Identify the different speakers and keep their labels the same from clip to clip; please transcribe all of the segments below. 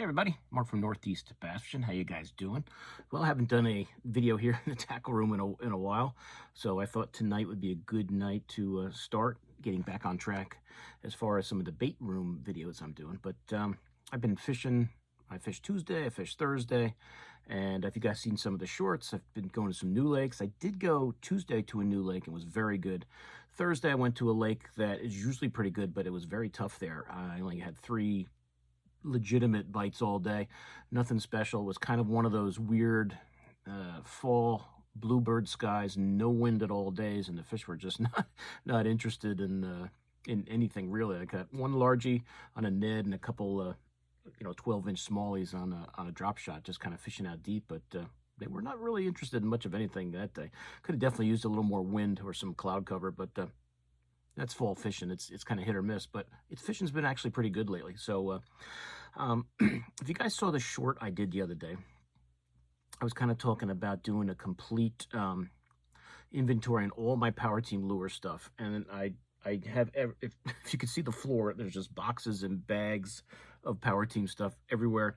Speaker 1: Hey everybody, Mark from Northeast Bastion. How you guys doing? Well, I haven't done a video here in the tackle room in a while, so I thought tonight would be a good night to start getting back on track as far as some of the bait room videos I'm doing. But I've been fishing. I fished Tuesday, I fished Thursday, and if you guys seen some of the shorts, I've been going to some new lakes. I did go Tuesday to a new lake and was very good. Thursday I went to a lake that is usually pretty good, but it was very tough there. I only had 3 legitimate bites all day, nothing special. It was kind of one of those weird fall bluebird skies, no wind at all days, and the fish were just not interested in anything really. I got one largie on a Ned and a couple 12-inch smallies on a drop shot, just kind of fishing out deep, but they were not really interested in much of anything that day. Could have definitely used a little more wind or some cloud cover, but that's fall fishing. It's kind of hit or miss, but fishing's been actually pretty good lately. So if you guys saw the short I did the other day, I was kind of talking about doing a complete inventory on all my PowerTeam lure stuff. And I have, if you can see the floor, there's just boxes and bags of PowerTeam stuff everywhere.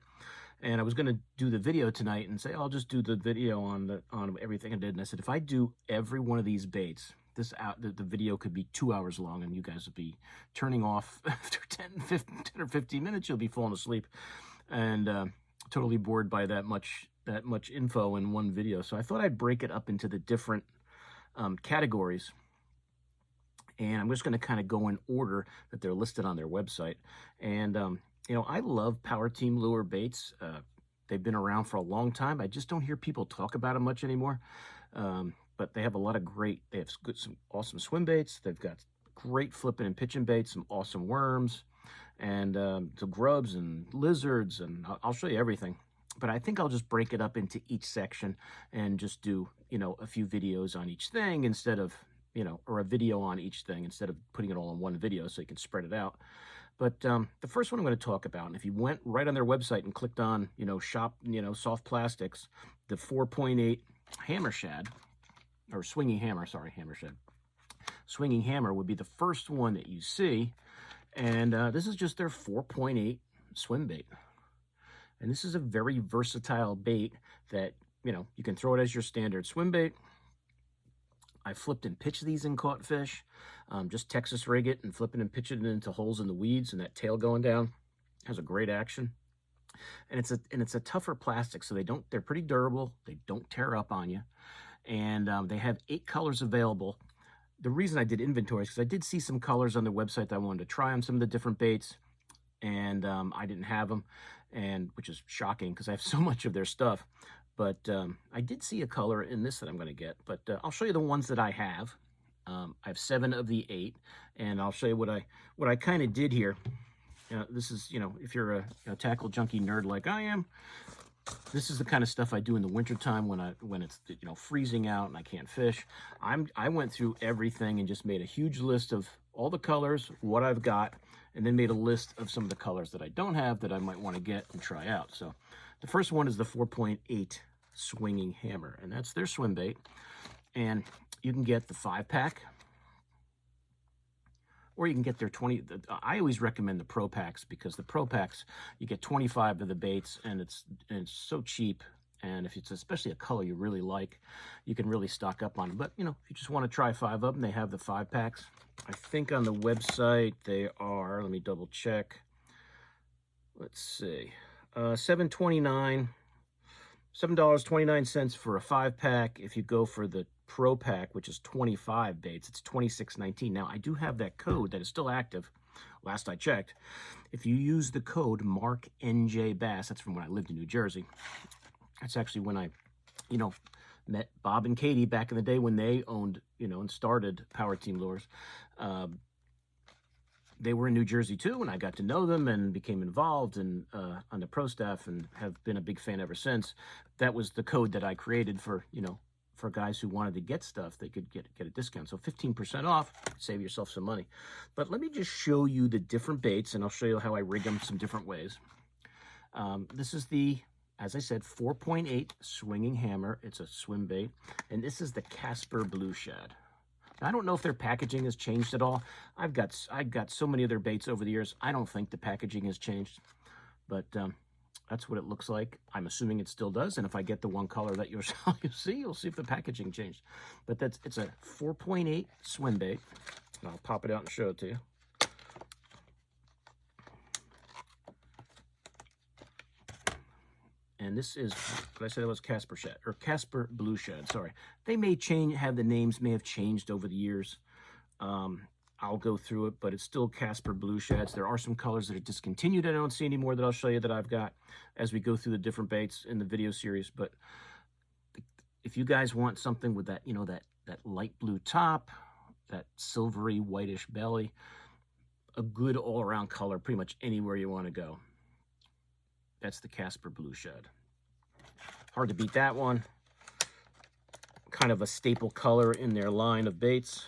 Speaker 1: And I was going to do the video tonight and say, I'll just do the video on everything I did. And I said, if I do every one of these baits, the video could be 2 hours long, and you guys would be turning off after 10 or 15 minutes. You'll be falling asleep and totally bored by that much info in one video. So I thought I'd break it up into the different categories, and I'm just going to kind of go in order that they're listed on their website. And I love PowerTeam lure baits. They've been around for a long time. I just don't hear people talk about them much anymore. But they have a lot of they have some awesome swim baits. They've got great flipping and pitching baits, some awesome worms, and some grubs and lizards, and I'll show you everything. But I think I'll just break it up into each section and just do, a few videos on each thing instead of, or a video on each thing instead of putting it all in one video so you can spread it out. But the first one I'm going to talk about, and if you went right on their website and clicked on, shop, soft plastics, the 4.8 hammer shad, or swinging hammer, sorry, hammer shad. Swinging hammer would be the first one that you see, and this is just their 4.8 swim bait. And this is a very versatile bait that, you can throw it as your standard swim bait. I flipped and pitched these and caught fish. Just Texas rig it and flipping and pitching it into holes in the weeds, and that tail going down has a great action. And it's a tougher plastic, so they're pretty durable. They don't tear up on you. And they have 8 colors available. The reason I did inventory is because I did see some colors on their website that I wanted to try on some of the different baits, and I didn't have them, which is shocking because I have so much of their stuff. But I did see a color in this that I'm going to get, but I'll show you the ones that I have. I have 7 of the 8, and I'll show you what I kind of did here. This is, if you're a tackle junkie nerd like I am, this is the kind of stuff I do in the wintertime when it's freezing out and I can't fish. I went through everything and just made a huge list of all the colors, what I've got, and then made a list of some of the colors that I don't have that I might want to get and try out. So the first one is the 4.8 swinging hammer, and that's their swim bait. And you can get the 5-pack, or you can get their 20. I always recommend the Pro Packs, because the Pro Packs, you get 25 of the baits, and it's so cheap. And if it's especially a color you really like, you can really stock up on them. But if you just want to try 5 of them, they have the 5-packs. I think on the website they are. Let me double check. Let's see, $7.29 for a 5-pack. If you go for the Pro Pack, which is 25 baits, it's $26.19. Now, I do have that code that is still active. Last I checked, if you use the code MarkNJBass, that's from when I lived in New Jersey. That's actually when I, met Bob and Katie back in the day when they owned, and started PowerTeam Lures. They were in New Jersey too, and I got to know them and became involved on the pro staff, and have been a big fan ever since. That was the code that I created for, for guys who wanted to get stuff. They could get a discount. So 15% off, save yourself some money. But let me just show you the different baits, and I'll show you how I rig them some different ways. This is the, as I said, 4.8 swinging hammer. It's a swim bait, and this is the Casper Blue Shad. I don't know if their packaging has changed at all. I've got so many of their baits over the years. I don't think the packaging has changed, but That's what it looks like. I'm assuming it still does. And if I get the one color that you'll see if the packaging changed. But it's a 4.8 swim bait. I'll pop it out and show it to you. And this is, what I said, it was Casper shad, or Casper blue shad, sorry. They may have the names may have changed over the years. I'll go through it, but it's still Casper blue shads. There are some colors that are discontinued I don't see anymore that I'll show you that I've got as we go through the different baits in the video series. But if you guys want something with that, you know, that light blue top, that silvery whitish belly, a good all-around color pretty much anywhere you want to go, that's the Casper blue shad. Hard to beat that one. Kind of a staple color in their line of baits.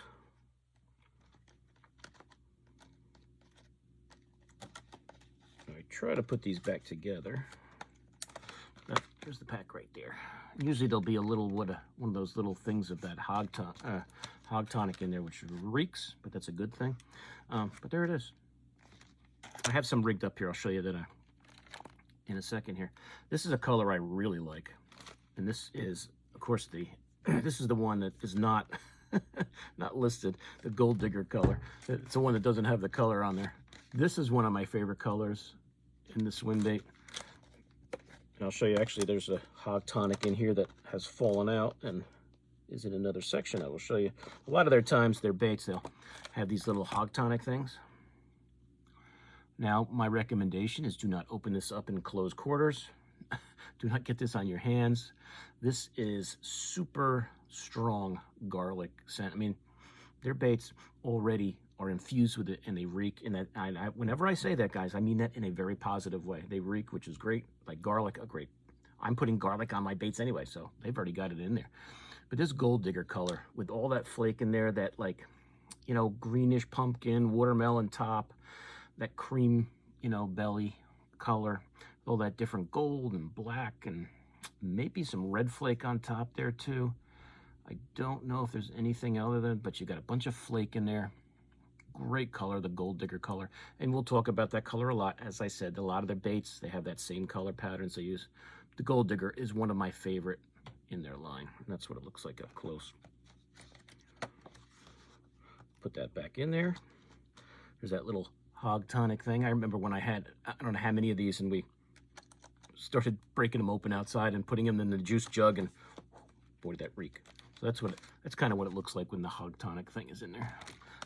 Speaker 1: I try to put these back together. Oh, here's the pack right there. Usually there'll be a little one of those little things of that hog tonic in there, which reeks, but that's a good thing. But there it is. I have some rigged up here. I'll show you that in a second here. This is a color I really like, and this is, of course, this is the one that is not not listed, the Gold Digger color. It's the one that doesn't have the color on there. This is one of my favorite colors in the swim bait. And I'll show you, actually, there's a hog tonic in here that has fallen out and is in another section. I will show you. A lot of their times, their baits, they'll have these little hog tonic things. Now, my recommendation is do not open this up in closed quarters. Do not get this on your hands. This is super strong garlic scent. I mean, their baits already are infused with it, and they reek. And that, whenever I say that, guys, I mean that in a very positive way. They reek, which is great. Like garlic, great. I'm putting garlic on my baits anyway, so they've already got it in there. But this Gold Digger color, with all that flake in there, that, like, you know, greenish pumpkin, watermelon top, that cream, you know, belly color, all that different gold and black, and maybe some red flake on top there too. I don't know if there's anything other than, but you got a bunch of flake in there. Great color, the Gold Digger color. And we'll talk about that color a lot. As I said, a lot of their baits, they have that same color patterns they use. The Gold Digger is one of my favorite in their line. And that's what it looks like up close. Put that back in there. There's that little hog tonic thing. I remember when I don't know how many of these, and we started breaking them open outside and putting them in the juice jug, and boy, did that reek. So that's kind of what it looks like when the hog tonic thing is in there.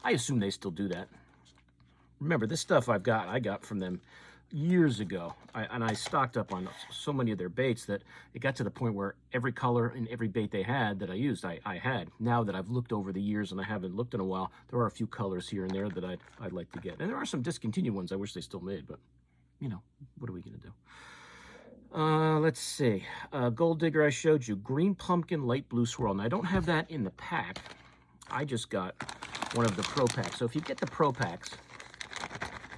Speaker 1: I assume they still do that. Remember, this stuff I got from them years ago, and I stocked up on so many of their baits that it got to the point where every color in every bait they had that I used, I had. Now that I've looked over the years, and I haven't looked in a while, there are a few colors here and there that I'd like to get. And there are some discontinued ones I wish they still made, but, you know, what are we going to do? Let's see. Gold Digger I showed you. Green pumpkin, light blue swirl. And I don't have that in the pack. I just got one of the pro packs. So if you get the pro packs,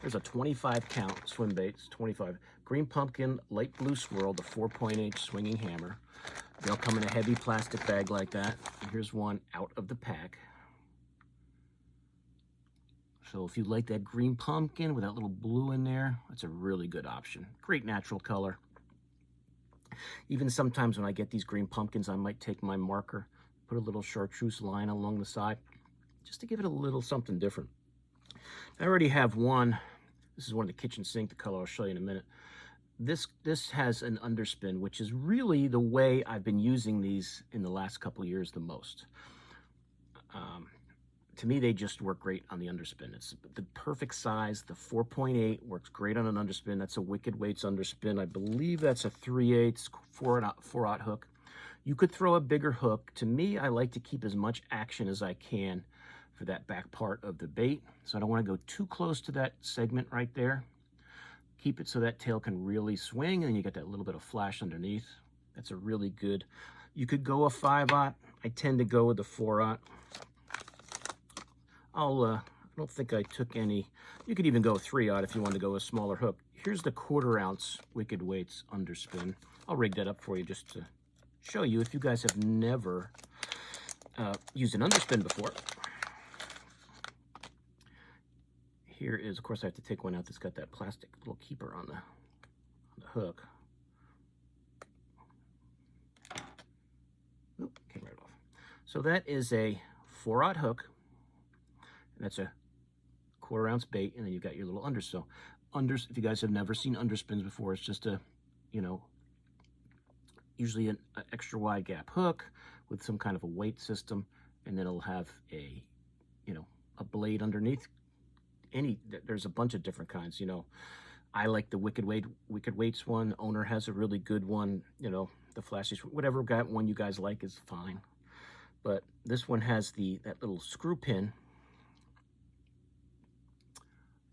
Speaker 1: there's a 25 count swim baits, 25. Green pumpkin, light blue swirl, the 4.8 swinging hammer. They'll come in a heavy plastic bag like that. And here's one out of the pack. So if you like that green pumpkin with that little blue in there, that's a really good option. Great natural color. Even sometimes when I get these green pumpkins, I might take my marker, put a little chartreuse line along the side, just to give it a little something different. I already have one. This is one of the kitchen sink, the color I'll show you in a minute. This has an underspin, which is really the way I've been using these in the last couple of years the most. To me, they just work great on the underspin. It's the perfect size. The 4.8 works great on an underspin. That's a Wicked Weights underspin. I believe that's a 3/8 4/0 hook. You could throw a bigger hook. To me, I like to keep as much action as I can for that back part of the bait. So I don't want to go too close to that segment right there. Keep it so that tail can really swing, and you get that little bit of flash underneath. That's a really good. You could go a 5/0. I tend to go with the 4/0. I don't think I took any. You could even go 3/0 if you want to go a smaller hook. Here's the 1/4 ounce Wicked Weights underspin. I'll rig that up for you just to show you if you guys have never used an underspin before. Here is, of course, I have to take one out that's got that plastic little keeper on the hook. So that is a 4/0 hook, and that's a 1/4 ounce bait, and then you've got your little underspill. If you guys have never seen underspins before, it's just a, you know, usually an extra wide gap hook with some kind of a weight system, and then it'll have a, you know, a blade underneath. There's a bunch of different kinds, you know. I like the Wicked Weights one. Owner has a really good one, you know, the flashy, whatever one you guys like is fine. But this one has that little screw pin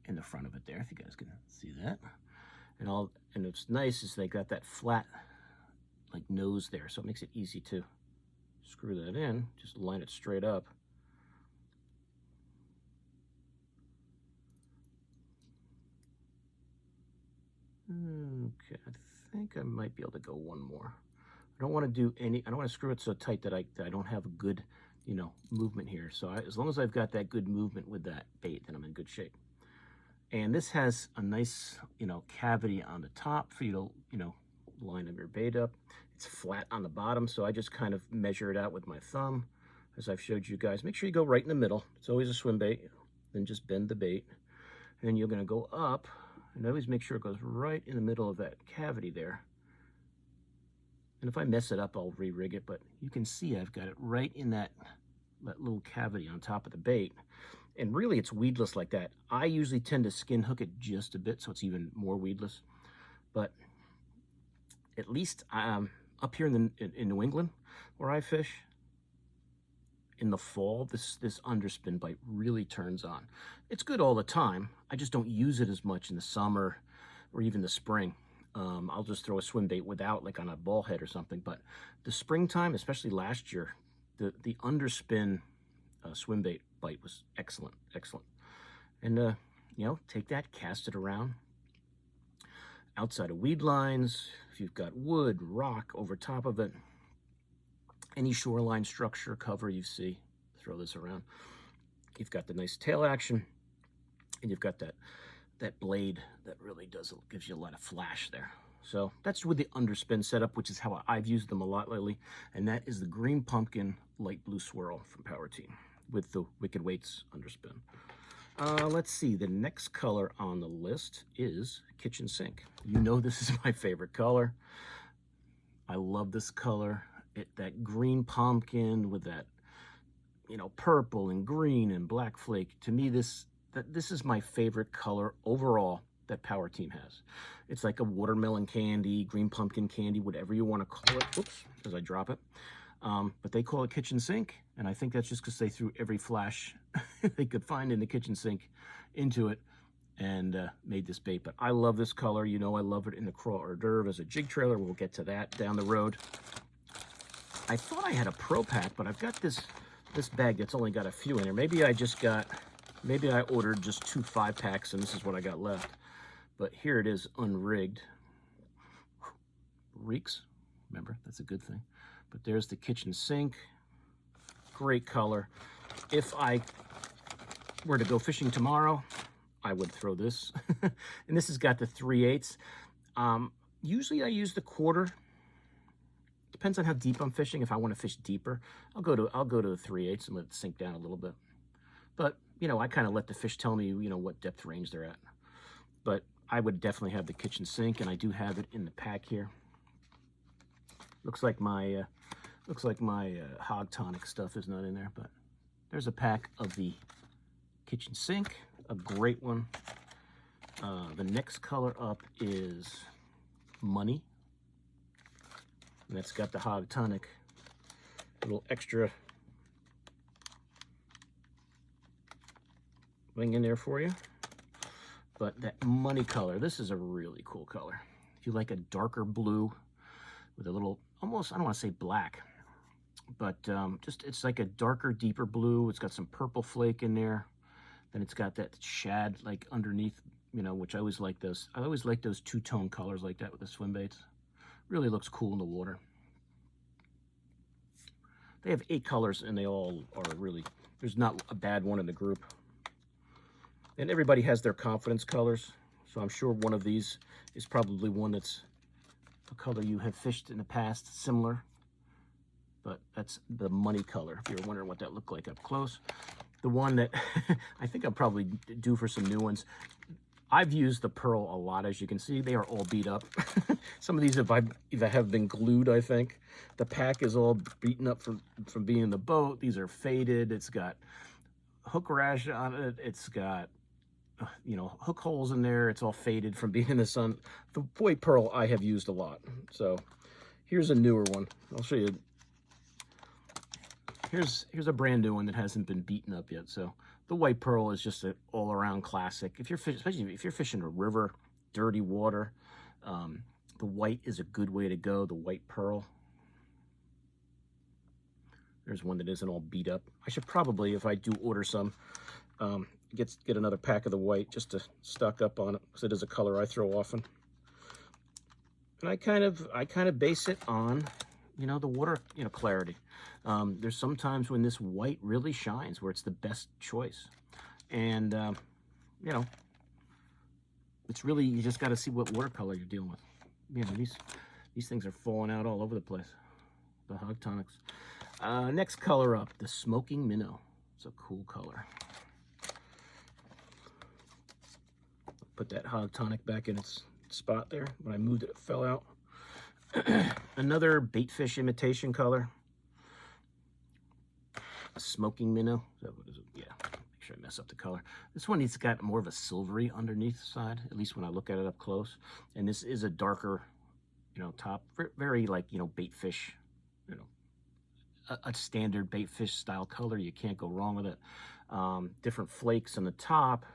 Speaker 1: in the front of it there, if you guys can see that. And what's nice is they got that flat like nose there, so it makes it easy to screw that in. Just line it straight up. Okay, I think I might be able to go one more. I don't want to do I don't want to screw it so tight that I don't have a good, you know, movement here. So as long as I've got that good movement with that bait, then I'm in good shape. And this has a nice, you know, cavity on the top for you to, you know, line up your bait up. It's flat on the bottom, so I just kind of measure it out with my thumb, as I've showed you guys. Make sure you go right in the middle. It's always a swim bait. Then just bend the bait. And then you're going to go up, and always make sure it goes right in the middle of that cavity there. And if I mess it up, I'll re-rig it, but you can see I've got it right in that little cavity on top of the bait. And really, it's weedless like that. I usually tend to skin hook it just a bit, so it's even more weedless. But at least up here in New England, where I fish, in the fall, this underspin bite really turns on. It's good all the time. I just don't use it as much in the summer or even the spring. I'll just throw a swim bait without, like on a ball head or something. But the springtime, especially last year, the underspin swim bait bite was excellent. And you know, take that, cast it around outside of weed lines. If you've got wood, rock over top of it, any shoreline structure cover you see, throw this around. You've got the nice tail action, and you've got that blade that really gives you a lot of flash there. So that's with the underspin setup, which is how I've used them a lot lately. And that is the green pumpkin light blue swirl from PowerTeam with the Wicked Weights underspin. Let's see, the next color on the list is kitchen sink. You know this is my favorite color. I love this color. That green pumpkin with that, you know, purple and green and black flake. To me, this is my favorite color overall that PowerTeam has. It's like a watermelon candy, green pumpkin candy, whatever you want to call it. Oops, as I drop it. But they call it kitchen sink, and I think that's just because they threw every flash they could find in the kitchen sink into it and made this bait. But I love this color. You know, I love it in the craw hors d'oeuvre as a jig trailer. We'll get to that down the road. I thought I had a pro pack, but I've got this bag that's only got a few in there. Maybe I ordered just 2 5-packs, and this is what I got left. But here it is, unrigged. Reeks, remember, that's a good thing. But there's the kitchen sink. Great color. If I were to go fishing tomorrow, I would throw this. And this has got the 3/8. Usually I use the 1/4. Depends on how deep I'm fishing. If I want to fish deeper, I'll go to the 3/8 and let it sink down a little bit. But, you know, I kind of let the fish tell me, you know, what depth range they're at. But I would definitely have the kitchen sink, and I do have it in the pack here. Looks like my hog tonic stuff is not in there, but there's a pack of the kitchen sink, a great one. The next color up is Money. And that's got the hog tonic, little extra wing in there for you. But that money color, this is a really cool color. If you like a darker blue with a little, almost, I don't want to say black, but just it's like a darker, deeper blue. It's got some purple flake in there. Then it's got that shad like underneath, you know, which I always like those. I always like those two-tone colors like that with the swim baits. Really looks cool in the water. They have 8 colors, and they all are really, there's not a bad one in the group. And everybody has their confidence colors, so I'm sure one of these is probably one that's a color you have fished in the past, similar. but that's the money color, if you're wondering what that looked like up close. The one that I think I'm probably due for some new ones. I've used the pearl a lot, as you can see. They are all beat up. Some of these have been glued, I think. The pack is all beaten up from being in the boat. These are faded. It's got hook rash on it. It's got, you know, hook holes in there. It's all faded from being in the sun. The white pearl I have used a lot. So here's a newer one. I'll show you. Here's a brand new one that hasn't been beaten up yet. So the white pearl is just an all-around classic. If you're especially if you're fishing a river, dirty water, the white is a good way to go. The white pearl. There's one that isn't all beat up. I should probably, if I do order some, get another pack of the white just to stock up on it, because it is a color I throw often. And I kind of base it on, you know, the water, you know, clarity. There's sometimes when this white really shines where it's the best choice. And, you know, it's really, you just got to see what watercolor you're dealing with. You know, these things are falling out all over the place, the hog tonics. Next color up, the smoking minnow. It's a cool color. Put that hog tonic back in its spot there. When I moved it, it fell out. Another baitfish imitation color. A smoking minnow. Is that what is it? Yeah. Make sure I mess up the color. This one, it's got more of a silvery underneath the side, at least when I look at it up close. And this is a darker, you know, top. Very like, you know, baitfish, you know, a standard baitfish style color. You can't go wrong with it. Different flakes on the top.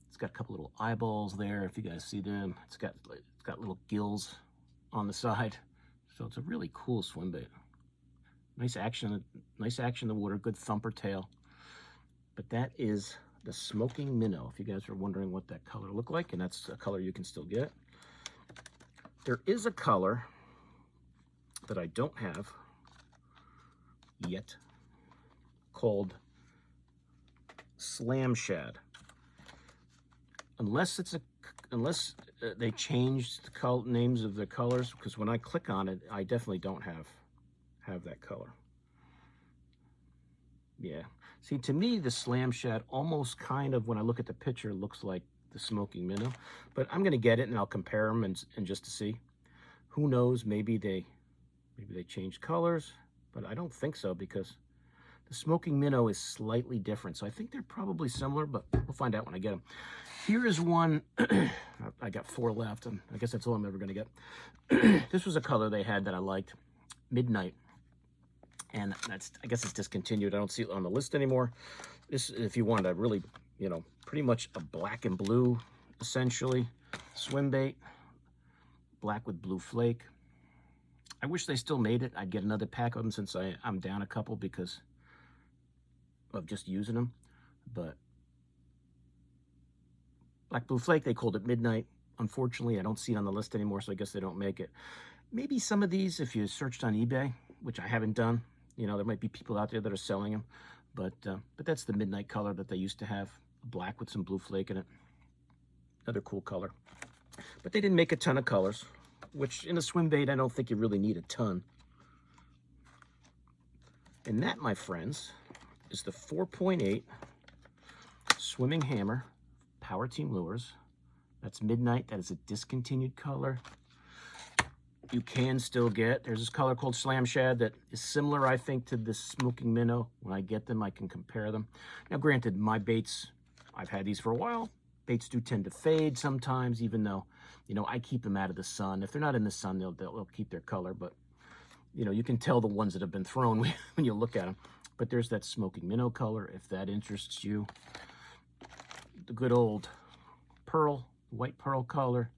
Speaker 1: It's got a couple little eyeballs there, if you guys see them. It's got little gills on the side. So it's a really cool swim bait. Nice action in the water, good thumper tail. But that is the smoking minnow, if you guys are wondering what that color looked like, and that's a color you can still get. There is a color that I don't have yet called Slam Shad. Unless they changed the names of the colors, because when I click on it, I definitely don't have that color. Yeah. See, to me, the Slam Shad almost kind of, when I look at the picture, looks like the smoking minnow. But I'm going to get it, and I'll compare them and just to see. Who knows? Maybe they changed colors, but I don't think so, because the smoking minnow is slightly different. So I think they're probably similar, but we'll find out when I get them. Here is one. I got 4 left, and I guess that's all I'm ever going to get. This was a color they had that I liked, Midnight. And I guess it's discontinued. I don't see it on the list anymore. This, if you wanted a really, you know, pretty much a black and blue, essentially, swim bait, black with blue flake. I wish they still made it. I'd get another pack of them, since I'm down a couple because of just using them. But black blue flake, they called it Midnight. Unfortunately, I don't see it on the list anymore, so I guess they don't make it. Maybe some of these, if you searched on eBay, which I haven't done, you know, there might be people out there that are selling them. But that's the Midnight color that they used to have, black with some blue flake in it. Another cool color. But they didn't make a ton of colors, which in a swim bait, I don't think you really need a ton. And that, my friends, is the 4.8 Swimming Hammer PowerTeam Lures. That's Midnight. That is a discontinued color. You can still get, there's this color called Slam Shad that is similar, I think, to this smoking minnow. When I get them, I can compare them. Now, granted, my baits, I've had these for a while. Baits do tend to fade sometimes, even though, you know, I keep them out of the sun. If they're not in the sun, they'll keep their color. But, you know, you can tell the ones that have been thrown when you look at them. But there's that smoking minnow color, if that interests you. The good old pearl, white pearl color.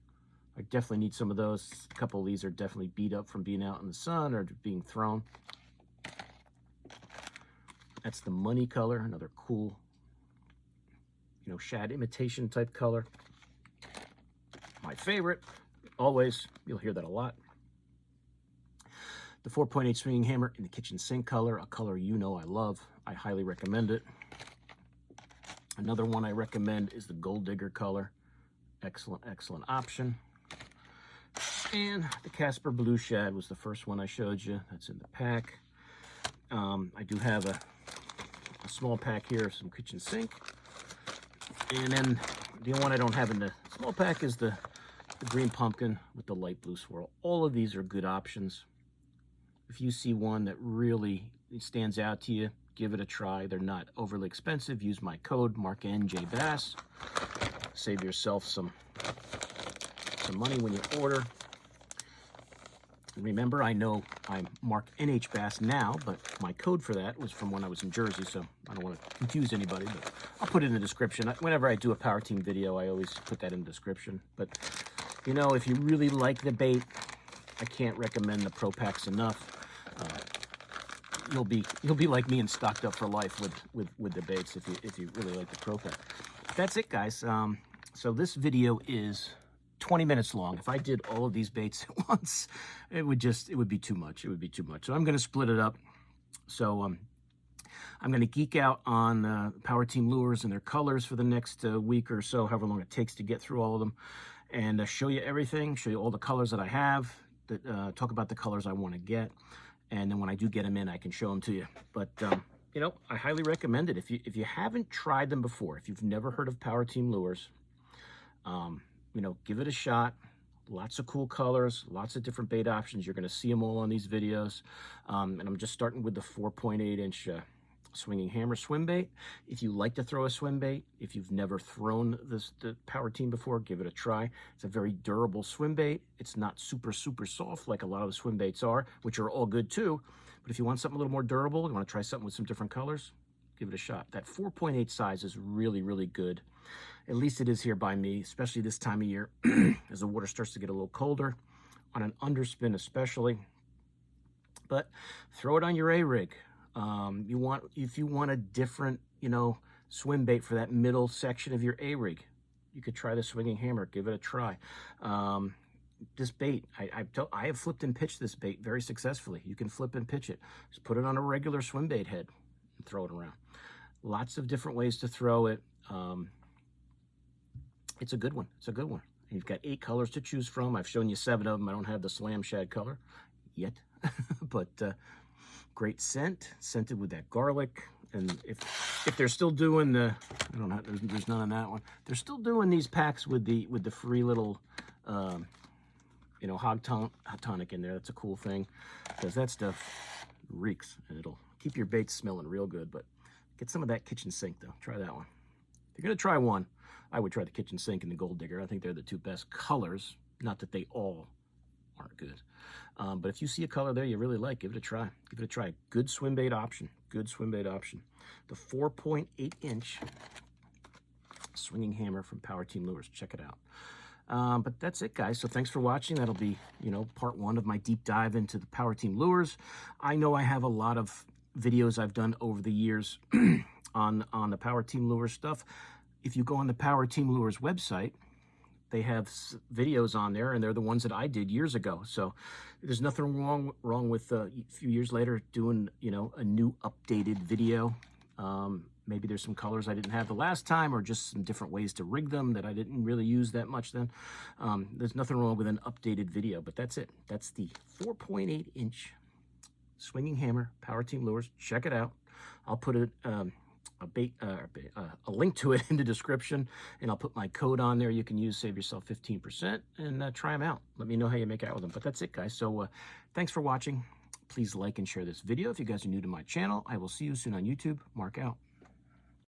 Speaker 1: I definitely need some of those. A couple of these are definitely beat up from being out in the sun or being thrown. That's the money color, another cool, you know, shad imitation type color. My favorite, always, you'll hear that a lot. The 4.8 Swinging Hammer in the kitchen sink color, a color you know I love. I highly recommend it. Another one I recommend is the Gold Digger color. Excellent, excellent option. And the Casper Blue Shad was the first one I showed you. That's in the pack. I do have a small pack here of some kitchen sink. And then the one I don't have in the small pack is the green pumpkin with the light blue swirl. All of these are good options. If you see one that really stands out to you, give it a try. They're not overly expensive. Use my code, MarkNJBass. Save yourself some money when you order. And remember, I know I'm Mark NH Bass now, but my code for that was from when I was in Jersey, so I don't want to confuse anybody, but I'll put it in the description. Whenever I do a PowerTeam video, I always put that in the description. But, you know, if you really like the bait, I can't recommend the Pro Packs enough. You'll be like me and stocked up for life with the baits if you really like the Pro Pack. That's it, guys. So this video is 20 minutes long. If I did all of these baits at once, it would be too much. It would be too much. So I'm going to split it up. So I'm going to geek out on PowerTeam lures and their colors for the next week or so, however long it takes to get through all of them, and show you everything, show you all the colors that I have, talk about the colors I want to get, and then when I do get them in, I can show them to you. But you know, I highly recommend it. If you haven't tried them before, if you've never heard of PowerTeam lures, you know, give it a shot. Lots of cool colors, lots of different bait options. You're going to see them all on these videos. And I'm just starting with the 4.8 inch swinging hammer swim bait. If you like to throw a swim bait, if you've never thrown the PowerTeam before, give it a try. It's a very durable swim bait. It's not super soft like a lot of the swim baits are, which are all good too. But if you want something a little more durable, you want to try something with some different colors, give it a shot. That 4.8 size is really good. At least it is here by me, especially this time of year as the water starts to get a little colder, on an underspin especially. But throw it on your A-rig. If you want a different, you know, swim bait for that middle section of your A-rig, you could try the swinging hammer. Give it a try. This bait, I have flipped and pitched this bait very successfully. You can flip and pitch it. Just put it on a regular swim bait head and throw it around. Lots of different ways to throw it. It's a good one. It's a good one. You've got 8 colors to choose from. I've shown you 7 of them. I don't have the slam shad color yet, but great scent, scented with that garlic. And if they're still doing the, I don't know, there's none on that one. They're still doing these packs with the free little, you know, hot tonic in there. That's a cool thing, because that stuff reeks and it'll keep your baits smelling real good. But get some of that kitchen sink though. Try that one. If you're gonna try one, I would try the kitchen sink and the gold digger. I think they're the 2 best colors. Not that they all aren't good. But if you see a color there you really like, give it a try. Give it a try. Good swim bait option. Good swim bait option. The 4.8 inch swinging hammer from PowerTeam Lures. Check it out. But that's it, guys. So thanks for watching. That'll be, you know, part 1 of my deep dive into the PowerTeam Lures. I know I have a lot of videos I've done over the years on the PowerTeam Lures stuff. If you go on the PowerTeam Lures website, they have videos on there, and they're the ones that I did years ago. So there's nothing wrong with a few years later doing, you know, a new updated video. Maybe there's some colors I didn't have the last time, or just some different ways to rig them that I didn't really use that much then. There's nothing wrong with an updated video, but that's it. That's the 4.8 inch swinging hammer PowerTeam Lures. Check it out. I'll put it a link to it in the description, and I'll put my code on there. You can use, save yourself 15%, and try them out. Let me know how you make out with them. But that's it, guys. So thanks for watching. Please like and share this video. If you guys are new to my channel, I will see you soon on YouTube. Mark out.